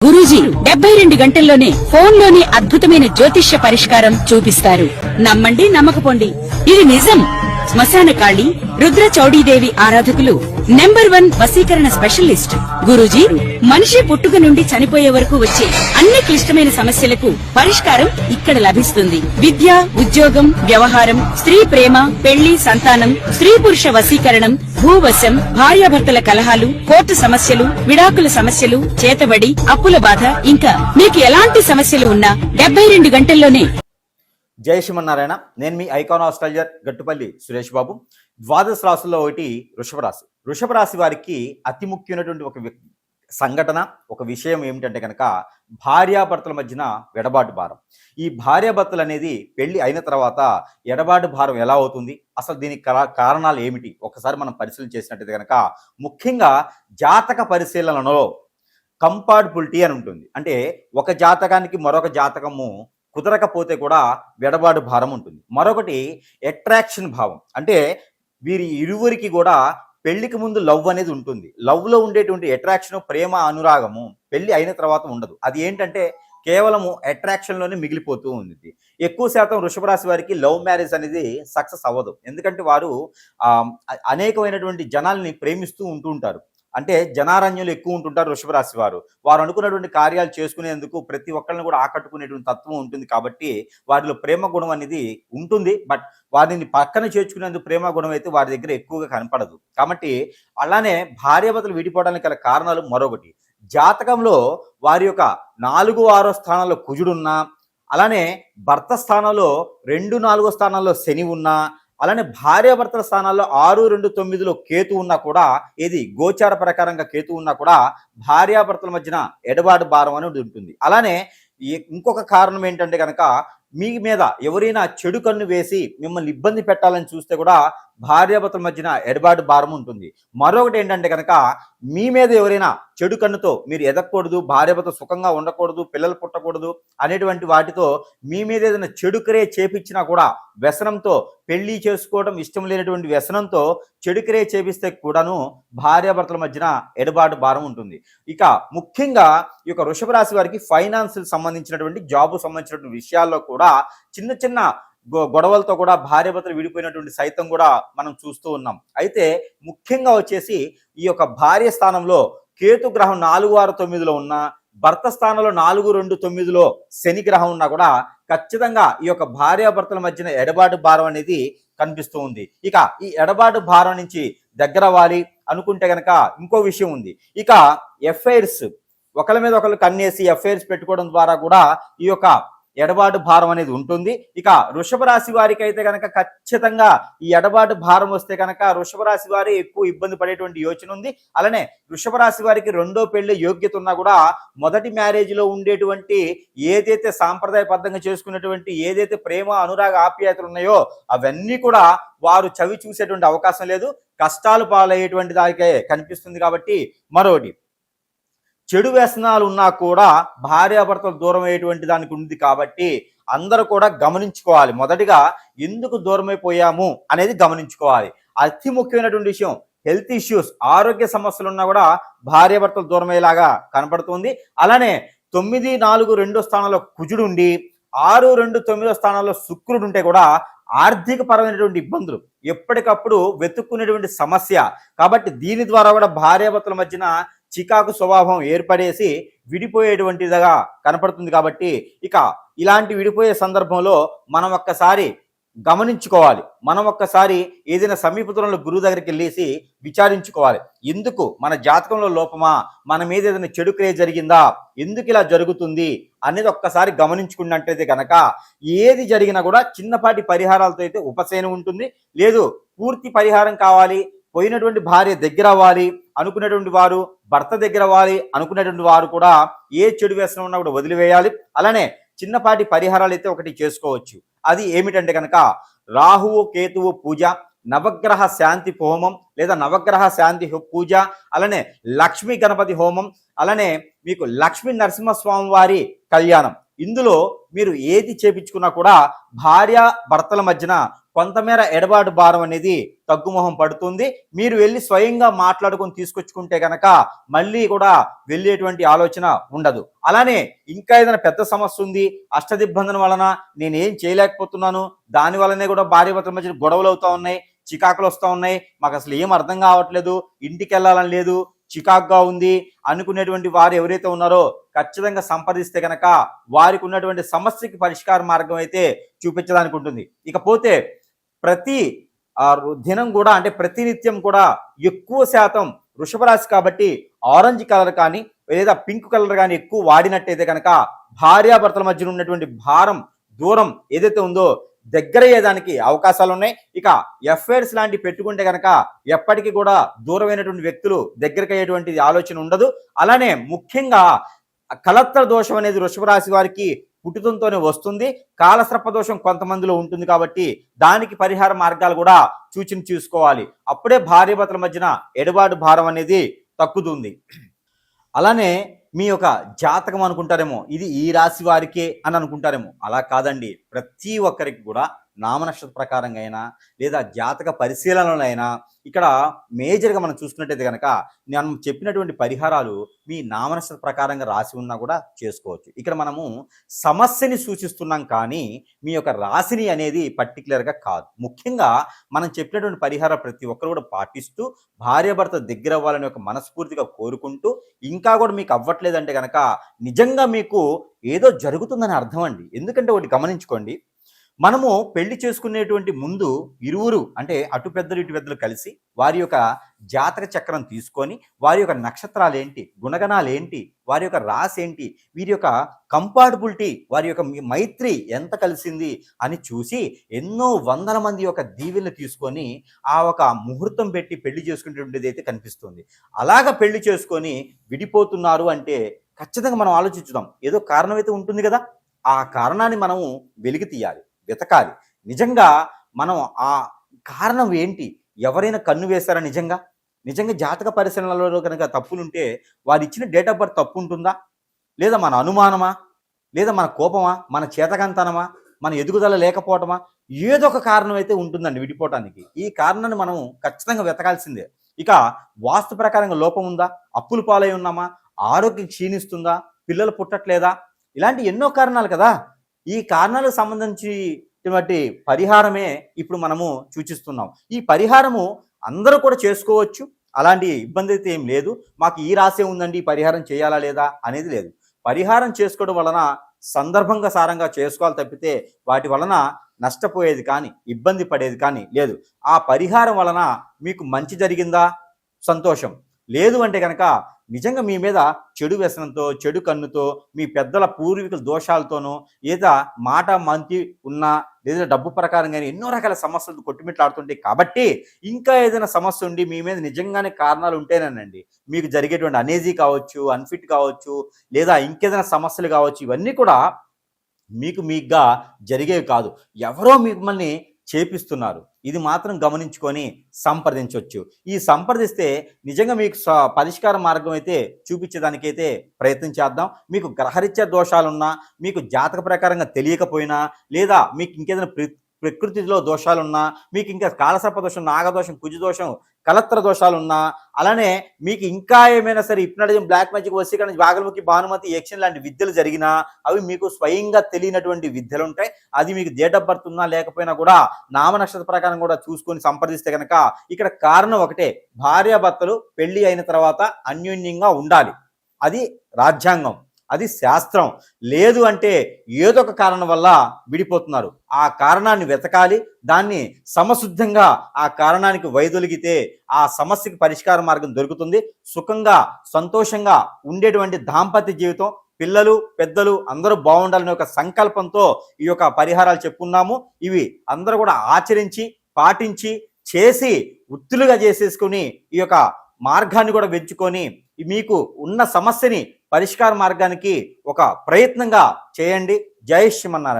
గురూజీ 72 గంటల్లోనే ఫోన్లోని అద్భుతమైన జ్యోతిష్య పరిష్కారం చూపిస్తారు. నమ్మండి, నమ్మకపోండి, ఇది నిజం. శ్మశాన కాళి రుద్ర చౌడీదేవి ఆరాధకులు నంబర్ 1 వశీకరణ స్పెషలిస్ట్ గురూజీ. మనిషి పుట్టుక నుండి చనిపోయే వరకు వచ్చే అన్ని క్లిష్టమైన సమస్యలకు పరిష్కారం ఇక్కడ లభిస్తుంది. విద్య, ఉద్యోగం, వ్యవహారం, స్త్రీ ప్రేమ, పెళ్లి, సంతానం, స్త్రీ పురుష వశీకరణం, భూవశం, భార్యాభర్తల కలహాలు, కోర్టు సమస్యలు, విడాకుల సమస్యలు, చేతబడి, అప్పుల బాధ, ఇంకా మీకు ఎలాంటి సమస్యలు ఉన్నా 72 గంటల్లోనే. జై శ్రీమన్నారాయణ. నేను మీ ఐకాన్ ఆస్ట్రాలజర్ గట్టుపల్లి సురేష్ బాబు. ద్వాదశ రాశుల్లో ఒకటి వృషభ రాశి. వృషభ రాశి వారికి అతి ముఖ్యమైనటువంటి ఒక సంఘటన, ఒక విషయం ఏమిటంటే కనుక భార్యాభర్తల మధ్యన ఎడబాటు భారం. ఈ భార్యాభర్తలు అనేది పెళ్లి అయిన తర్వాత ఎడబాటు భారం ఎలా అవుతుంది, అసలు దీనికి కారణాలు ఏమిటి ఒకసారి మనం పరిశీలన చేసినట్టయితే కనుక ముఖ్యంగా జాతక పరిశీలనలో కంపాటబిలిటీ అని ఉంటుంది. అంటే ఒక జాతకానికి మరొక జాతకము కుదరకపోతే కూడా వెడబాటు భారం ఉంటుంది. మరొకటి అట్రాక్షన్ భావం. అంటే వీరి ఇరువురికి కూడా పెళ్లికి ముందు లవ్ అనేది ఉంటుంది. లవ్లో ఉండేటువంటి అట్రాక్షన్, ప్రేమ, అనురాగము పెళ్లి అయిన తర్వాత ఉండదు. అది ఏంటంటే కేవలము అట్రాక్షన్లోనే మిగిలిపోతూ ఉంది. ఎక్కువ శాతం వృషభ రాశి వారికి లవ్ మ్యారేజ్ అనేది సక్సెస్ అవ్వదు. ఎందుకంటే వారు అనేకమైనటువంటి జనాల్ని ప్రేమిస్తూ ఉంటారు. అంటే జనారణ్యులు ఎక్కువ ఉంటుంటారు వృషభ రాశి వారు. వారు అనుకున్నటువంటి కార్యాలు చేసుకునేందుకు ప్రతి ఒక్కరిని కూడా ఆకట్టుకునేటువంటి తత్వం ఉంటుంది. కాబట్టి వారిలో ప్రేమ గుణం అనేది ఉంటుంది. బట్ వారిని పక్కన చేర్చుకునేందుకు ప్రేమ గుణం అయితే వారి దగ్గర ఎక్కువగా కనపడదు. కాబట్టి అలానే భార్యాభర్తలు విడిపోవడానికి గల కారణాలు మరొకటి, జాతకంలో వారి యొక్క 4, 6 స్థానాల్లో కుజుడున్నా, అలానే భర్త స్థానంలో 2, 4 స్థానాల్లో శని ఉన్నా, అలానే భార్యాభర్తల స్థానాల్లో 6, 2, 9లో కేతు ఉన్నా కూడా, ఏది గోచార ప్రకారంగా కేతు ఉన్నా కూడా భార్యాభర్తల మధ్యన ఎడబాటు భారం అనేది ఉంటుంది. అలానే ఇంకొక కారణం ఏంటంటే కనుక మీ మీద ఎవరైనా చెడు కన్ను వేసి మిమ్మల్ని ఇబ్బంది పెట్టాలని చూస్తే కూడా భార్యాభర్తల మధ్యన ఎడబాటు భారం ఉంటుంది. మరొకటి ఏంటంటే కనుక మీ మీద ఎవరైనా చెడు కన్నుతో మీరు ఎదగకూడదు, భార్యాభర్త సుఖంగా ఉండకూడదు, పిల్లలు పుట్టకూడదు అనేటువంటి వాటితో మీ మీద ఏదైనా చెడు క్రియ చేపించినా కూడా, వ్యసనంతో పెళ్లి చేసుకోవడం ఇష్టం లేనటువంటి వ్యసనంతో చెడు క్రియ చేపిస్తే కూడాను భార్యాభర్తల మధ్యన ఎడబాటు భారం ఉంటుంది. ఇక ముఖ్యంగా ఈ యొక్క వృషభ రాశి వారికి ఫైనాన్స్ సంబంధించినటువంటి, జాబ్ సంబంధించినటువంటి విషయాల్లో కూడా చిన్న చిన్న గొడవలతో కూడా భార్యాభర్తలు విడిపోయినటువంటి సైతం కూడా మనం చూస్తూ ఉన్నాం. అయితే ముఖ్యంగా వచ్చేసి ఈ యొక్క భార్య స్థానంలో కేతు గ్రహం 4, 6, 9లో ఉన్నా, భర్త స్థానంలో 4, 2, 9లో శని గ్రహం ఉన్నా కూడా ఖచ్చితంగా ఈ యొక్క భార్యాభర్తల మధ్యన ఎడబాటు భారం అనేది కనిపిస్తూ ఉంది. ఇక ఈ ఎడబాటు భారం నుంచి దగ్గర అవ్వాలి అనుకుంటే కనుక ఇంకో విషయం ఉంది. ఇక ఎఫ్ఐఆర్స్, ఒకరి మీద ఒకరు కన్నేసి ఎఫ్ఐఆర్స్ పెట్టుకోవడం ద్వారా కూడా ఈ యొక్క ఎడబాటు భారం అనేది ఉంటుంది. ఇక వృషభ రాశి వారికి అయితే కనుక ఖచ్చితంగా ఈ ఎడబాటు భారం వస్తే కనుక వృషభ రాశి వారి ఎక్కువ ఇబ్బంది పడేటువంటి యోచన ఉంది. అలానే వృషభ రాశి వారికి రెండో పెళ్లి యోగ్యత ఉన్నా కూడా మొదటి మ్యారేజ్లో ఉండేటువంటి ఏదైతే సాంప్రదాయబద్ధంగా చేసుకునేటువంటి ఏదైతే ప్రేమ, అనురాగ, ఆప్యాయతలు ఉన్నాయో అవన్నీ కూడా వారు చవి చూసేటువంటి అవకాశం లేదు. కష్టాలు పాలయ్యేటువంటి దానికే కనిపిస్తుంది. కాబట్టి మరొకటి, చెడు వ్యసనాలు ఉన్నా కూడా భార్యాభర్తలు దూరం అయ్యేటువంటి దానికి ఉంది. కాబట్టి అందరూ కూడా గమనించుకోవాలి. మొదటిగా ఎందుకు దూరమైపోయాము అనేది గమనించుకోవాలి. అతి ముఖ్యమైనటువంటి విషయం, హెల్త్ ఇష్యూస్, ఆరోగ్య సమస్యలు ఉన్నా కూడా భార్యాభర్తలు దూరం అయ్యేలాగా కనపడుతుంది. అలానే 9, 4, 2 స్థానంలో కుజుడు ఉండి 6, 2, 9 స్థానాల్లో శుక్రుడు ఉంటే కూడా ఆర్థిక పరమైనటువంటి ఇబ్బందులు ఎప్పటికప్పుడు వెతుక్కునేటువంటి సమస్య. కాబట్టి దీని ద్వారా కూడా భార్యాభర్తల మధ్యన చికాకు స్వభావం ఏర్పడేసి విడిపోయేటువంటిదిగా కనపడుతుంది. కాబట్టి ఇక ఇలాంటి విడిపోయే సందర్భంలో మనం ఒక్కసారి గమనించుకోవాలి. మనం ఒక్కసారి ఏదైనా సమీపంలో గురువు దగ్గరికి వెళ్ళేసి విచారించుకోవాలి. ఎందుకు మన జాతకంలో లోపమా, మన మీద ఏదైనా చెడు క్రియ జరిగిందా, ఎందుకు ఇలా జరుగుతుంది అనేది ఒక్కసారి గమనించుకున్నట్టయితే కనుక ఏది జరిగినా కూడా చిన్నపాటి పరిహారాలతో అయితే ఉపశమనం ఉంటుంది. లేదు పూర్తి పరిహారం కావాలి, పోయినటువంటి భార్య దగ్గర అవ్వాలి అనుకునేటువంటి వారు, భర్త దగ్గర అవ్వాలి అనుకునేటువంటి వారు కూడా ఏ చెడు వ్యసనం ఉన్నా కూడా వదిలివేయాలి. అలానే చిన్నపాటి పరిహారాలు అయితే ఒకటి చేసుకోవచ్చు. అది ఏమిటంటే కనుక రాహువు, కేతువు పూజ, నవగ్రహ శాంతి హోమం లేదా నవగ్రహ శాంతి పూజ, అలానే లక్ష్మీ గణపతి హోమం, అలానే మీకు లక్ష్మీ నరసింహస్వామి వారి కళ్యాణం, ఇందులో మీరు ఏది చేపించుకున్నా కూడా భార్య భర్తల మధ్యన కొంతమేర ఎడబాటు భారం అనేది తగ్గుముఖం పడుతుంది. మీరు వెళ్ళి స్వయంగా మాట్లాడుకొని తీసుకొచ్చుకుంటే గనక మళ్ళీ కూడా వెళ్ళేటువంటి ఆలోచన ఉండదు. అలానే ఇంకా ఏదైనా పెద్ద సమస్య ఉంది, అష్టదిబ్బందన వలన నేనేం చేయలేకపోతున్నాను, దాని వల్లనే కూడా భార్య భర్తల మధ్య గొడవలు అవుతా ఉన్నాయి, చికాకులు వస్తూ ఉన్నాయి, మాకు అసలు ఏం అర్థం కావట్లేదు, ఇంటికి వెళ్ళాలని లేదు, చికాకుగా ఉంది అనుకునేటువంటి వారు ఎవరైతే ఉన్నారో ఖచ్చితంగా సంప్రదిస్తే కనుక వారికి ఉన్నటువంటి సమస్యకి పరిష్కార మార్గం అయితే చూపించడానికి ఉంటుంది. ఇకపోతే ప్రతి దినం కూడా అంటే ప్రతినిత్యం కూడా ఎక్కువ శాతం వృషభ రాశి కాబట్టి ఆరెంజ్ కలర్ కానీ లేదా పింక్ కలర్ కానీ ఎక్కువ వాడినట్టయితే కనుక భార్యాభర్తల మధ్య ఉన్నటువంటి భారం దూరం ఏదైతే ఉందో దగ్గర అయ్యేదానికి అవకాశాలు ఉన్నాయి. ఇక ఎఫ్ఐఆర్స్ లాంటివి పెట్టుకుంటే కనుక ఎప్పటికీ కూడా దూరమైనటువంటి వ్యక్తులు దగ్గరికి అయ్యేటువంటి ఆలోచన ఉండదు. అలానే ముఖ్యంగా కలత్ర దోషం అనేది వృషభ రాశి వారికి పుట్టుతంతోనే వస్తుంది. కాలసర్ప దోషం కొంతమందిలో ఉంటుంది కాబట్టి దానికి పరిహార మార్గాలు కూడా సూచన చూసుకోవాలి. అప్పుడే భార్యాభర్తల మధ్యన ఎడబాటు భారం అనేది తగ్గుతుంది. అలానే మీ యొక్క జాతకం అనుకుంటారేమో ఇది ఈ రాశి వారికే అని అనుకుంటారేమో, అలా కాదండి. ప్రతి ఒక్కరికి కూడా నామనక్షత్ర ప్రకారంగా అయినా లేదా జాతక పరిశీలనలో అయినా ఇక్కడ మేజర్గా మనం చూసుకున్నట్టయితే కనుక నేను చెప్పినటువంటి పరిహారాలు మీ నామనక్షత్ర ప్రకారంగా రాసి ఉన్నా కూడా చేసుకోవచ్చు. ఇక్కడ మనము సమస్యని సూచిస్తున్నాం కానీ మీ యొక్క రాశిని అనేది పర్టికులర్గా కాదు. ముఖ్యంగా మనం చెప్పినటువంటి పరిహారాలు ప్రతి ఒక్కరు కూడా పాటిస్తూ భార్యాభర్త దగ్గర అవ్వాలని ఒక మనస్ఫూర్తిగా కోరుకుంటూ ఇంకా కూడా మీకు అవ్వట్లేదంటే కనుక నిజంగా మీకు ఏదో జరుగుతుందని అర్థం అండి. ఎందుకంటే ఒకటి గమనించుకోండి, మనము పెళ్లి చేసుకునేటువంటి ముందు ఇరువురు అంటే అటు పెద్దలు ఇటు పెద్దలు కలిసి వారి యొక్క జాతక చక్రం తీసుకొని వారి యొక్క నక్షత్రాలు ఏంటి, గుణగణాలు ఏంటి, వారి యొక్క రాశి ఏంటి, వీరి యొక్క కంపాటబిలిటీ, వారి యొక్క మైత్రి ఎంత కలిసింది అని చూసి ఎన్నో వందల మంది యొక్క దీవెనలు తీసుకొని ఆ ఒక ముహూర్తం పెట్టి పెళ్లి చేసుకునేటువంటిది అయితే కనిపిస్తుంది. అలాగ పెళ్లి చేసుకొని విడిపోతున్నారు అంటే ఖచ్చితంగా మనం ఆలోచించుదాం, ఏదో కారణం అయితే ఉంటుంది కదా. ఆ కారణాన్ని మనము వెలికి తీయాలి, వెతకాలి. నిజంగా మనం ఆ కారణం ఏంటి, ఎవరైనా కన్ను వేశారా, నిజంగా జాతక పరిశీలనలో కనుక తప్పులుంటే వారు ఇచ్చిన డేట్ ఆఫ్ బర్త్ తప్పు ఉంటుందా, లేదా మన అనుమానమా, లేదా మన కోపమా, మన చేతకంతనమా, మన ఎదుగుదల లేకపోవటమా, ఏదో ఒక కారణం అయితే ఉంటుందండి విడిపోవటానికి. ఈ కారణాన్ని మనం ఖచ్చితంగా వెతకాల్సిందే. ఇక వాస్తు ప్రకారంగా లోపం ఉందా, అప్పులు పాలై ఉన్నామా, ఆరోగ్యం క్షీణిస్తుందా, పిల్లలు పుట్టట్లేదా, ఇలాంటి ఎన్నో కారణాలు కదా. ఈ కారణాలకు సంబంధించినటువంటి పరిహారమే ఇప్పుడు మనము సూచిస్తున్నాం. ఈ పరిహారము అందరూ కూడా చేసుకోవచ్చు, అలాంటి ఇబ్బంది అయితే ఏం లేదు. మాకు ఈ రాశి ఉందండి ఈ పరిహారం చేయాలా లేదా అనేది లేదు. పరిహారం చేసుకోవడం వలన సందర్భంగా సారంగా చేసుకోవాలి తప్పితే వాటి వలన నష్టపోయేది కానీ ఇబ్బంది పడేది కానీ లేదు. ఆ పరిహారం వలన మీకు మంచి జరిగిందా సంతోషం, లేదు అంటే కనుక నిజంగా మీ మీద చెడు వ్యసనంతో, చెడు కన్నుతో, మీ పెద్దల పూర్వీకుల దోషాలతోనో, లేదా మాట మంచి ఉన్నా లేదా డబ్బు ప్రకారంగా ఎన్నో రకాల సమస్యలు కొట్టుమిట్లాడుతుంటాయి. కాబట్టి ఇంకా ఏదైనా సమస్య ఉండి మీ మీద నిజంగానే కారణాలు ఉంటేనేనండి మీకు జరిగేటువంటి అనేజీ కావచ్చు, అన్ఫిట్ కావచ్చు, లేదా ఇంకేదైనా సమస్యలు కావచ్చు, ఇవన్నీ కూడా మీకుగా జరిగేవి కాదు, ఎవరో మిమ్మల్ని చేపిస్తున్నారు. ఇది మాత్రం గమనించుకొని సంప్రదించవచ్చు. ఈ సంప్రదిస్తే నిజంగా మీకు పరిష్కార మార్గం అయితే చూపించేదానికైతే ప్రయత్నం చేద్దాం. మీకు గ్రహరీత్యా దోషాలున్నా, మీకు జాతక ప్రకారంగా తెలియకపోయినా, లేదా మీకు ఇంకేదైనా ప్రకృతిలో దోషాలున్నా, మీకు ఇంకా కాలసర్ప దోషం, నాగదోషం, కుజదోషం, కలత్ర దోషాలున్నా, అలానే మీకు ఇంకా ఏమైనా సరే హిప్నటిజం, బ్లాక్ మ్యాజిక్, వశీకరణ, వాగల్ముఖి, భానుమతి, యక్షిణి లాంటి విద్యలు జరిగినా అవి మీకు స్వయంగా తెలియనటువంటి విద్యలు ఉంటాయి. అది మీకు డేట్ ఆఫ్ బర్త్ ఉన్నా లేకపోయినా కూడా నామనక్షత్ర ప్రకారం కూడా చూసుకొని సంప్రదిస్తే కనుక ఇక్కడ కారణం ఒకటే, భార్యాభర్తలు పెళ్లి అయిన తర్వాత అన్యోన్యంగా ఉండాలి. అది రాజ్యాంగం, అది శాస్త్రం. లేదు అంటే ఏదో ఒక కారణం వల్ల విడిపోతున్నారు. ఆ కారణాన్ని వెతకాలి, దాన్ని సమశుద్ధంగా ఆ కారణానికి వైదొలిగితే ఆ సమస్యకి పరిష్కార మార్గం దొరుకుతుంది. సుఖంగా సంతోషంగా ఉండేటువంటి దాంపత్య జీవితం, పిల్లలు పెద్దలు అందరూ బాగుండాలనే ఒక సంకల్పంతో ఈ యొక్క పరిహారాలు చెప్పుకున్నాము. ఇవి అందరూ కూడా ఆచరించి పాటించి చేసి వృత్తులుగా చేసేసుకుని ఈ యొక్క మార్గాన్ని కూడా వెంచుకొని మీకు ఉన్న సమస్యని పరిష్కార మార్గానికి ఒక ప్రయత్నంగా చేయండి. జై శ్రీమన్నారాయణ.